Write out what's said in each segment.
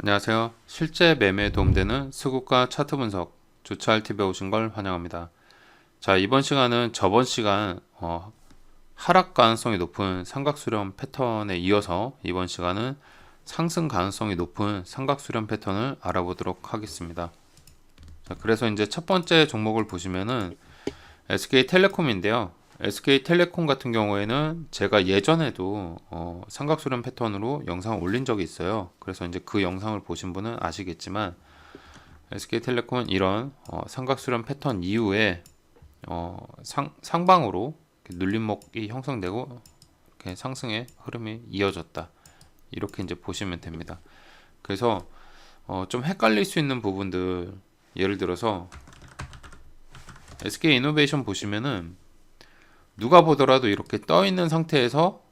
안녕하세요. 실제 매매에 도움되는 수급과 차트 분석 주차할 팁에 오신 걸 환영합니다. 자, 이번 시간은 저번 시간 하락 가능성이 높은 삼각수렴 패턴에 이어서 이번 시간은 상승 가능성이 높은 삼각수렴 패턴을 알아보도록 하겠습니다. 자, 그래서 이제 첫 번째 종목을 보시면은 SK텔레콤인데요. SK텔레콤 같은 경우에는 제가 예전에도 삼각수렴 패턴으로 영상을 올린 적이 있어요. 그래서 이제 그 영상을 보신 분은 아시겠지만 SK텔레콤은 이런 삼각수렴 패턴 이후에 상방으로 눌림목이 형성되고 이렇게 상승의 흐름이 이어졌다. 이렇게 이제 보시면 됩니다. 그래서 좀 헷갈릴 수 있는 부분들, 예를 들어서 SK이노베이션 보시면은 누가 보더라도 이렇게 떠 있는 상태에서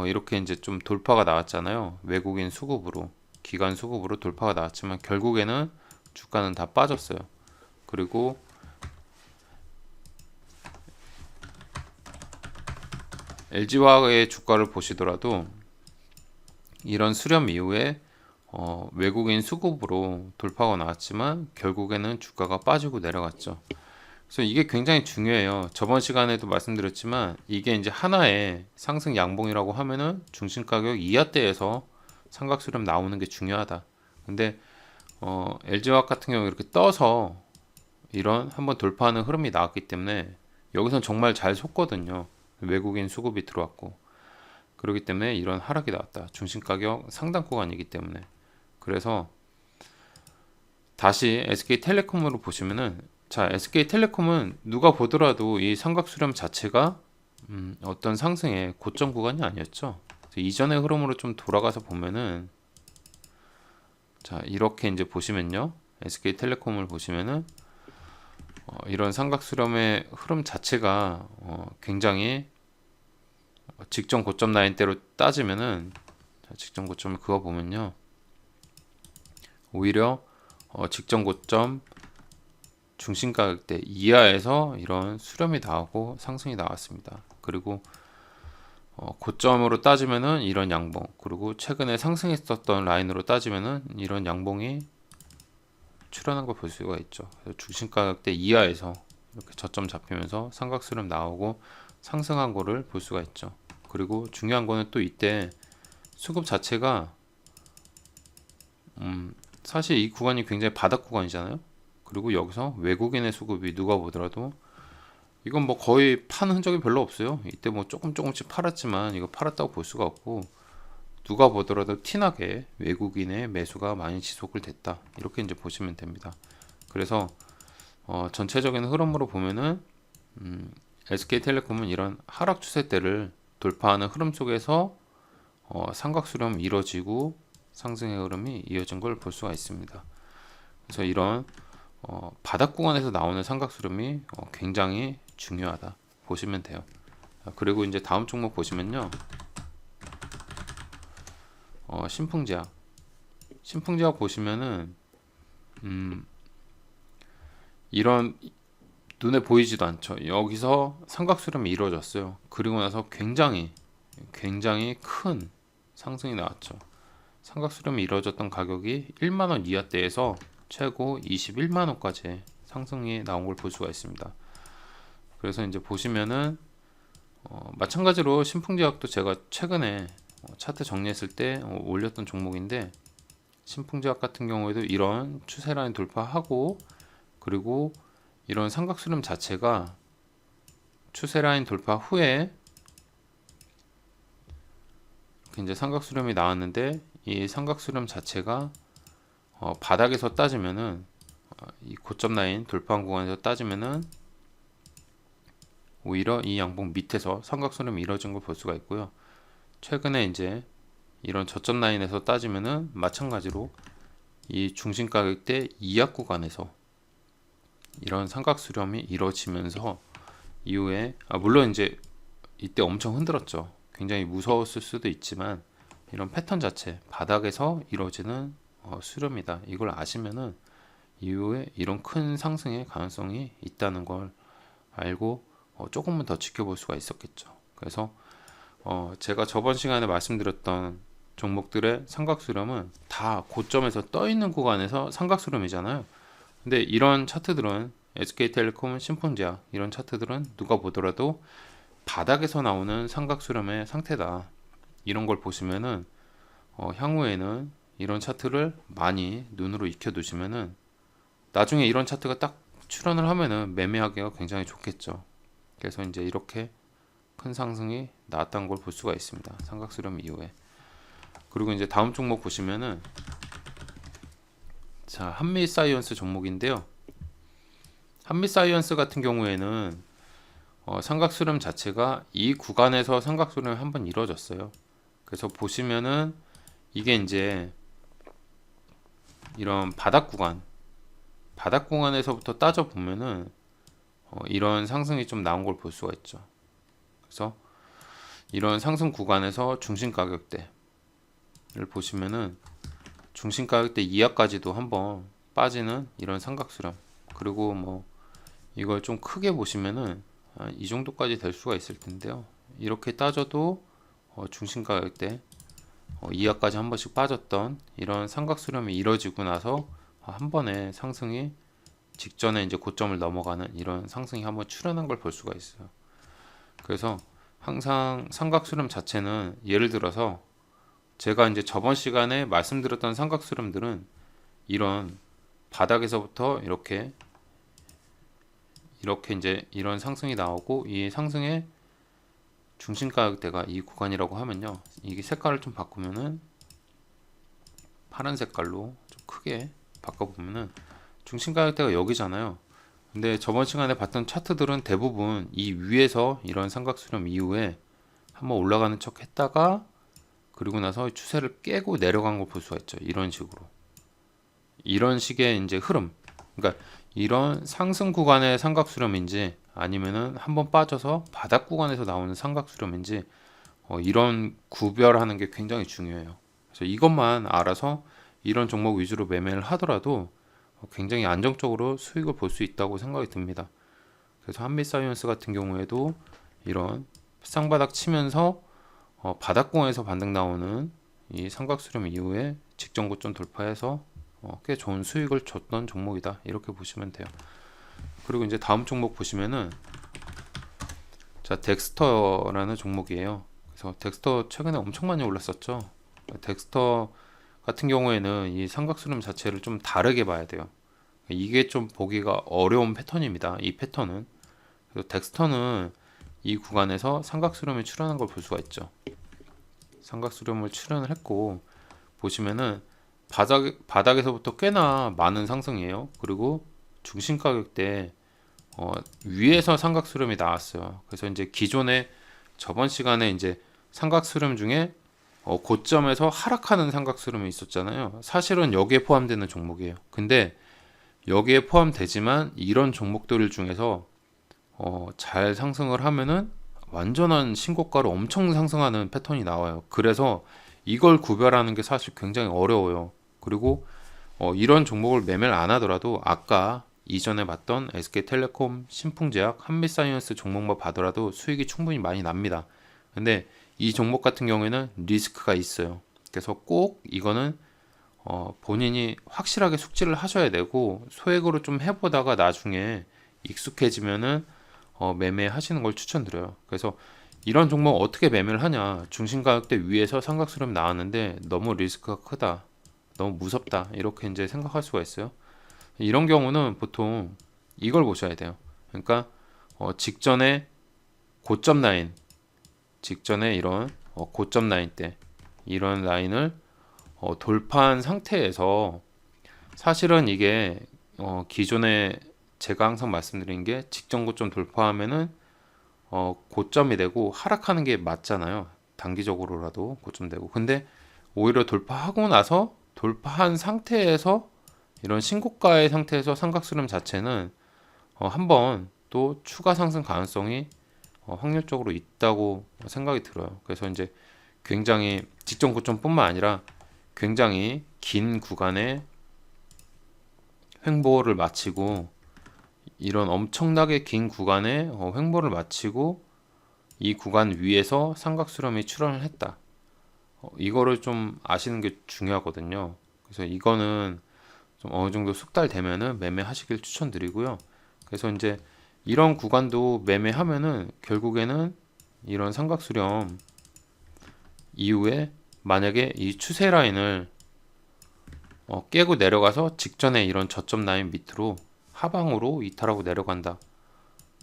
이렇게 이제 좀 돌파가 나왔잖아요. 외국인 수급으로, 기관 수급으로 돌파가 나왔지만 결국에는 주가는 다 빠졌어요. 그리고 LG화학의 주가를 보시더라도 이런 수렴 이후에 외국인 수급으로 돌파가 나왔지만 결국에는 주가가 빠지고 내려갔죠. 그래서 이게 굉장히 중요해요. 저번 시간에도 말씀드렸지만 이게 이제 하나의 상승 양봉이라고 하면은 중심 가격 이하대에서 삼각수렴 나오는 게 중요하다. 근데 LG화학 같은 경우 이렇게 떠서 이런 한번 돌파하는 흐름이 나왔기 때문에 여기선 정말 잘 섰거든요. 외국인 수급이 들어왔고 그렇기 때문에 이런 하락이 나왔다. 중심 가격 상단 구간이기 때문에. 그래서 다시 SK텔레콤으로 보시면은, 자, SK텔레콤은 누가 보더라도 이 삼각수렴 자체가 어떤 상승의 고점 구간이 아니었죠. 이전의 흐름으로 좀 돌아가서 보면은, 자, 이렇게 이제 보시면요, SK텔레콤을 보시면은 이런 삼각수렴의 흐름 자체가 굉장히 직전 고점 라인대로 따지면은, 자, 직전 고점을 그어 보면요, 오히려 직전 고점 중심 가격대 이하에서 이런 수렴이 나오고 상승이 나왔습니다. 그리고 고점으로 따지면은 이런 양봉, 그리고 최근에 상승했었던 라인으로 따지면은 이런 양봉이 출현한 걸 볼 수가 있죠. 중심 가격대 이하에서 이렇게 저점 잡히면서 삼각수렴 나오고 상승한 거를 볼 수가 있죠. 그리고 중요한 거는 또 이때 수급 자체가 사실 이 구간이 굉장히 바닥 구간이잖아요. 그리고 여기서 외국인의 수급이 누가 보더라도 이건 뭐 거의 판 흔적이 별로 없어요. 이때 뭐 조금씩 팔았지만 이거 팔았다고 볼 수가 없고, 누가 보더라도 티나게 외국인의 매수가 많이 지속을 됐다. 이렇게 이제 보시면 됩니다. 그래서 전체적인 흐름으로 보면은 SK텔레콤은 이런 하락 추세대를 돌파하는 흐름 속에서 삼각수렴 이뤄지고 상승의 흐름이 이어진 걸 볼 수가 있습니다. 그래서 이런 바닥 구간에서 나오는 삼각수렴이 굉장히 중요하다 보시면 돼요. 그리고 이제 다음 종목 보시면요, 신풍제약 보시면은 이런 눈에 보이지도 않죠. 여기서 삼각수렴이 이루어졌어요. 그리고 나서 굉장히 큰 상승이 나왔죠. 삼각수렴이 이루어졌던 가격이 1만원 이하대에서 최고 21만원까지 상승이 나온 걸 볼 수가 있습니다. 그래서 이제 보시면은 마찬가지로 신풍제약도 제가 최근에 차트 정리했을 때 올렸던 종목인데, 신풍제약 같은 경우에도 이런 추세 라인 돌파하고, 그리고 이런 삼각수렴 자체가 추세 라인 돌파 후에 이제 삼각수렴이 나왔는데, 이 삼각수렴 자체가 바닥에서 따지면은 이 고점 라인 돌파한 구간에서 따지면은 오히려 이 양봉 밑에서 삼각수렴이 이루어진 걸 볼 수가 있고요. 최근에 이제 이런 저점 라인에서 따지면은 마찬가지로 이 중심 가격대 이하 구간에서 이런 삼각수렴이 이루어지면서 이후에 물론 이제 이때 엄청 흔들었죠. 굉장히 무서웠을 수도 있지만 이런 패턴 자체 바닥에서 이루어지는 수렴이다. 이걸 아시면은 이후에 이런 큰 상승의 가능성이 있다는 걸 알고 조금만 더 지켜볼 수가 있었겠죠. 그래서 제가 저번 시간에 말씀드렸던 종목들의 삼각 수렴은 다 고점에서 떠 있는 구간에서 삼각 수렴이잖아요. 근데 이런 차트들은 SK텔레콤, 신풍제약 이런 차트들은 누가 보더라도 바닥에서 나오는 삼각 수렴의 상태다. 이런 걸 보시면은 향후에는 이런 차트를 많이 눈으로 익혀 두시면은 나중에 이런 차트가 딱 출현을 하면은 매매하기가 굉장히 좋겠죠. 그래서 이제 이렇게 큰 상승이 나왔다는 걸 볼 수가 있습니다. 삼각 수렴 이후에. 그리고 이제 다음 종목 보시면은 자, 한미사이언스 종목인데요. 한미사이언스 같은 경우에는 삼각수렴 자체가 이 구간에서 삼각수렴이 한번 이루어졌어요. 그래서 보시면은 이게 이제 이런 바닥 구간에서부터 따져 보면은 이런 상승이 좀 나온 걸 볼 수가 있죠. 그래서 이런 상승 구간에서 중심 가격대를 보시면은 중심 가격대 이하까지도 한번 빠지는 이런 삼각수렴. 그리고 뭐 이걸 좀 크게 보시면은 이 정도까지 될 수가 있을 텐데요. 이렇게 따져도 중심 가격대 이하까지 한 번씩 빠졌던 이런 삼각수렴이 이뤄지고 나서 한 번에 상승이 직전에 이제 고점을 넘어가는 이런 상승이 한번 출현한 걸 볼 수가 있어요. 그래서 항상 삼각수렴 자체는 예를 들어서 제가 이제 저번 시간에 말씀드렸던 삼각수렴들은 이런 바닥에서부터 이렇게 이제 이런 상승이 나오고 이 상승의 중심 가격대가 이 구간이라고 하면요. 이게 색깔을 좀 바꾸면은 파란 색깔로 좀 크게 바꿔보면은 중심 가격대가 여기잖아요. 근데 저번 시간에 봤던 차트들은 대부분 이 위에서 이런 삼각수렴 이후에 한번 올라가는 척 했다가 그리고 나서 추세를 깨고 내려간 걸 볼 수가 있죠. 이런 식으로. 이런 식의 이제 흐름. 그러니까 이런 상승 구간의 삼각수렴인지 아니면은 한번 빠져서 바닥 구간에서 나오는 삼각수렴인지 이런 구별하는 게 굉장히 중요해요. 그래서 이것만 알아서 이런 종목 위주로 매매를 하더라도 굉장히 안정적으로 수익을 볼 수 있다고 생각이 듭니다. 그래서 한미사이언스 같은 경우에도 이런 쌍바닥 치면서 바닥권에서 반등 나오는 이 삼각수렴 이후에 직전 고점 돌파해서 꽤 좋은 수익을 줬던 종목이다 이렇게 보시면 돼요. 그리고 이제 다음 종목 보시면은 자, 덱스터라는 종목이에요. 그래서 덱스터 최근에 엄청 많이 올랐었죠. 덱스터 같은 경우에는 이 삼각수렴 자체를 좀 다르게 봐야 돼요. 이게 좀 보기가 어려운 패턴입니다. 이 패턴은. 그래서 덱스터는 이 구간에서 삼각수렴이 출현한 걸 볼 수가 있죠. 삼각수렴을 출현을 했고 보시면은 바닥에서부터 꽤나 많은 상승이에요. 그리고 중심 가격대 위에서 삼각수렴이 나왔어요. 그래서 이제 기존에 저번 시간에 이제 삼각수렴 중에 고점에서 하락하는 삼각수렴이 있었잖아요. 사실은 여기에 포함되는 종목이에요. 근데 여기에 포함되지만 이런 종목들 중에서 잘 상승을 하면은 완전한 신고가로 엄청 상승하는 패턴이 나와요. 그래서 이걸 구별하는 게 사실 굉장히 어려워요. 그리고 이런 종목을 매매를 안 하더라도 아까 이전에 봤던 SK텔레콤, 신풍제약, 한미사이언스 종목만 봐더라도 수익이 충분히 많이 납니다. 근데 이 종목 같은 경우에는 리스크가 있어요. 그래서 꼭 이거는 본인이 확실하게 숙지를 하셔야 되고 소액으로 좀 해보다가 나중에 익숙해지면은 매매하시는 걸 추천드려요. 그래서 이런 종목 어떻게 매매를 하냐? 중심 가격대 위에서 삼각수렴 나왔는데 너무 리스크가 크다, 너무 무섭다 이렇게 이제 생각할 수가 있어요. 이런 경우는 보통 이걸 보셔야 돼요. 그러니까 직전에 고점 라인, 직전에 이런 고점 라인 때 이런 라인을 돌파한 상태에서 사실은 이게 기존에 제가 항상 말씀드린 게 직전 고점 돌파하면은 고점이 되고 하락하는 게 맞잖아요. 단기적으로라도 고점 되고. 근데 오히려 돌파하고 나서 돌파한 상태에서 이런 신고가의 상태에서 삼각수렴 자체는 한번 또 추가 상승 가능성이 확률적으로 있다고 생각이 들어요. 그래서 이제 굉장히 직전 고점뿐만 아니라 굉장히 긴 구간의 횡보를 마치고 이런 엄청나게 긴 구간의 횡보를 마치고 이 구간 위에서 삼각수렴이 출현을 했다. 이거를 좀 아시는 게 중요하거든요. 그래서 이거는 좀 어느 정도 숙달되면은 매매하시길 추천드리고요. 그래서 이제 이런 구간도 매매하면은 결국에는 이런 삼각수렴 이후에 만약에 이 추세 라인을 깨고 내려가서 직전에 이런 저점 라인 밑으로 하방으로 이탈하고 내려간다.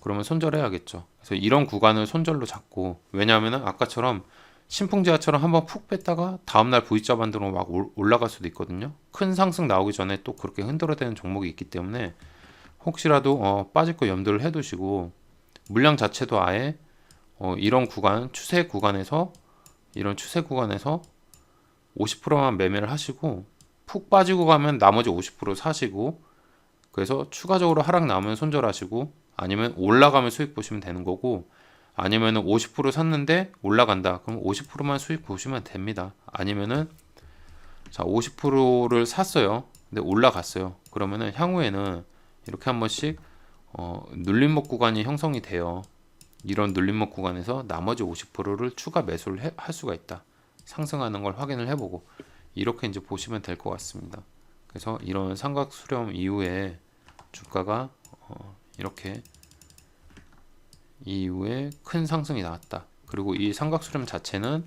그러면 손절해야겠죠. 그래서 이런 구간을 손절로 잡고, 왜냐하면은 아까처럼 신풍제화처럼 한번 푹 뺐다가 다음날 V자 반등으로 막 올라갈 수도 있거든요. 큰 상승 나오기 전에 또 그렇게 흔들어대는 종목이 있기 때문에 혹시라도 빠질 거 염두를 해두시고, 물량 자체도 아예 이런 구간 이런 추세 구간에서 50%만 매매를 하시고, 푹 빠지고 가면 나머지 50% 사시고, 그래서 추가적으로 하락 나오면 손절하시고, 아니면 올라가면 수익 보시면 되는 거고, 아니면은 50% 샀는데 올라간다, 그럼 50%만 수익 보시면 됩니다. 아니면은 자 50%를 샀어요, 근데 올라갔어요. 그러면은 향후에는 이렇게 한 번씩 눌림목 구간이 형성이 돼요. 이런 눌림목 구간에서 나머지 50%를 추가 매수를 할 수가 있다. 상승하는 걸 확인을 해보고, 이렇게 이제 보시면 될 것 같습니다. 그래서 이런 삼각 수렴 이후에 주가가 이렇게 이후에 큰 상승이 나왔다. 그리고 이 삼각 수렴 자체는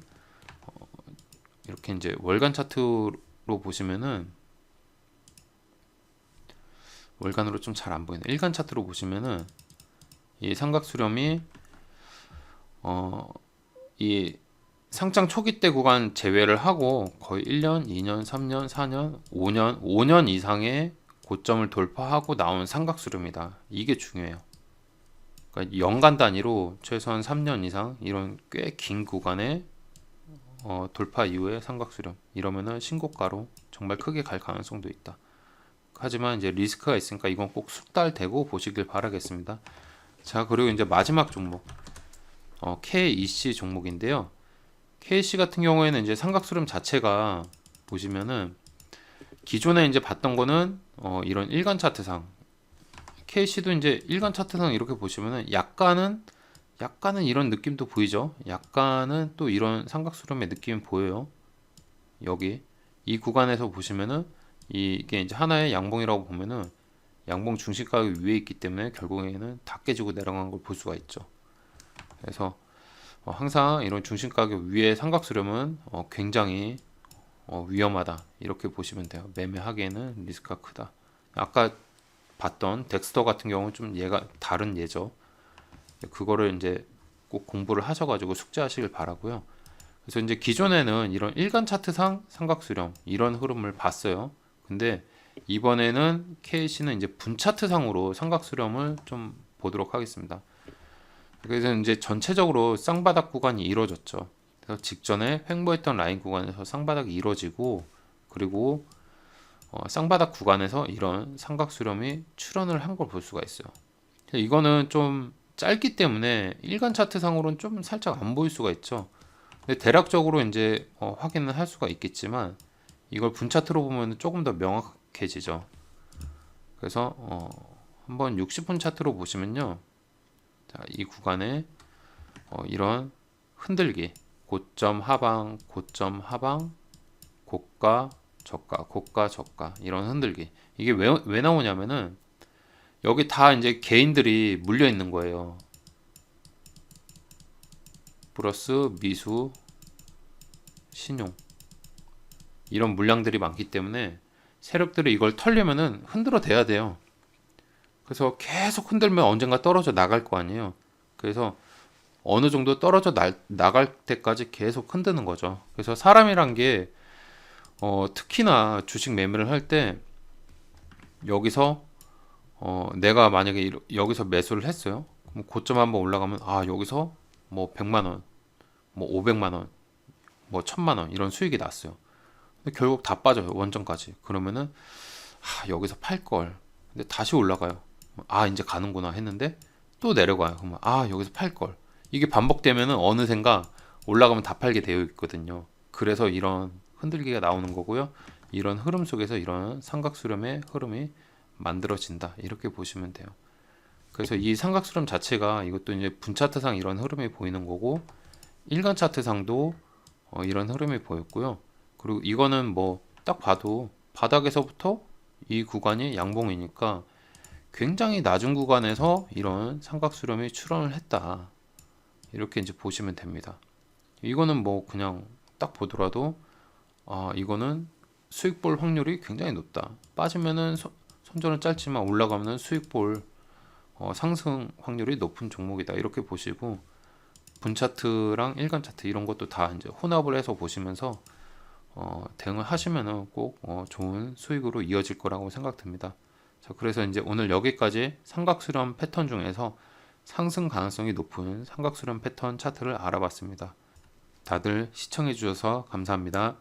이렇게 이제 월간 차트로 보시면은, 월간으로 좀 잘 안 보이네. 일간 차트로 보시면은 이 삼각 수렴이 이 상장 초기 때 구간 제외를 하고 거의 1년, 2년, 3년, 4년, 5년 이상의 고점을 돌파하고 나온 삼각수렴이다. 이게 중요해요. 그러니까 연간 단위로 최소한 3년 이상 이런 꽤 긴 구간의 돌파 이후에 삼각수렴, 이러면은 신고가로 정말 크게 갈 가능성도 있다. 하지만 이제 리스크가 있으니까 이건 꼭 숙달되고 보시길 바라겠습니다. 자, 그리고 이제 마지막 종목 KEC 종목인데요. KC 같은 경우에는 이제 삼각수렴 자체가 보시면은 기존에 이제 봤던 거는 이런 일간 차트상, KC도 이제 일간 차트상 이렇게 보시면은 약간은 이런 느낌도 보이죠. 약간은 또 이런 삼각수렴의 느낌이 보여요. 여기 이 구간에서 보시면은 이게 이제 하나의 양봉이라고 보면은 양봉 중심 가격이 위에 있기 때문에 결국에는 다 깨지고 내려간 걸 볼 수가 있죠. 그래서 항상 이런 중심 가격 위에 삼각수렴은 굉장히 위험하다, 이렇게 보시면 돼요. 매매하기에는 리스크가 크다. 아까 봤던 덱스터 같은 경우는 좀 얘가 다른 예죠. 그거를 이제 꼭 공부를 하셔가지고 숙지하시길 바라고요. 그래서 이제 기존에는 이런 일간 차트상 삼각수렴 이런 흐름을 봤어요. 근데 이번에는 KC는 이제 분 차트상으로 삼각수렴을 좀 보도록 하겠습니다. 그래서 이제 전체적으로 쌍바닥 구간이 이루어졌죠. 그래서 직전에 횡보했던 라인 구간에서 쌍바닥이 이루어지고, 그리고 쌍바닥 구간에서 이런 삼각수렴이 출현을 한 걸 볼 수가 있어요. 이거는 좀 짧기 때문에 일간 차트상으로는 좀 살짝 안 보일 수가 있죠. 근데 대략적으로 이제 확인을 할 수가 있겠지만, 이걸 분 차트로 보면 조금 더 명확해지죠. 그래서 한번 60분 차트로 보시면요, 자, 이 구간에 이런 흔들기, 고점 하방, 고점 하방, 고가 저가, 고가 저가, 이런 흔들기, 이게 왜 나오냐면은 여기 다 이제 개인들이 물려 있는 거예요. 플러스 미수, 신용, 이런 물량들이 많기 때문에 세력들이 이걸 털려면은 흔들어 대야 돼요. 그래서 계속 흔들면 언젠가 떨어져 나갈 거 아니에요. 그래서 어느 정도 떨어져 나갈 때까지 계속 흔드는 거죠. 그래서 사람이란 게 특히나 주식 매매를 할 때 여기서 내가 만약에 여기서 매수를 했어요. 그럼 고점 한번 올라가면 여기서 뭐 100만 원, 뭐 500만 원, 뭐 1000만 원 이런 수익이 났어요. 근데 결국 다 빠져요. 원점까지. 그러면은 여기서 팔 걸. 근데 다시 올라가요. 이제 가는구나 했는데 또 내려가요. 그러면 여기서 팔 걸. 이게 반복되면은 어느샌가 올라가면 다 팔게 되어 있거든요. 그래서 이런 흔들기가 나오는 거고요. 이런 흐름 속에서 이런 삼각수렴의 흐름이 만들어진다, 이렇게 보시면 돼요. 그래서 이 삼각수렴 자체가 이것도 이제 분 차트상 이런 흐름이 보이는 거고, 일간 차트상도 이런 흐름이 보였고요. 그리고 이거는 뭐 딱 봐도 바닥에서부터 이 구간이 양봉이니까 굉장히 낮은 구간에서 이런 삼각 수렴이 출현을 했다. 이렇게 이제 보시면 됩니다. 이거는 뭐 그냥 딱 보더라도 이거는 수익 볼 확률이 굉장히 높다. 빠지면은 손절은 짧지만 올라가면은 수익 볼 상승 확률이 높은 종목이다. 이렇게 보시고 분 차트랑 일간 차트 이런 것도 다 이제 혼합을 해서 보시면서 대응을 하시면은 꼭 좋은 수익으로 이어질 거라고 생각됩니다. 자, 그래서 이제 오늘 여기까지 삼각수렴 패턴 중에서 상승 가능성이 높은 삼각수렴 패턴 차트를 알아봤습니다. 다들 시청해 주셔서 감사합니다.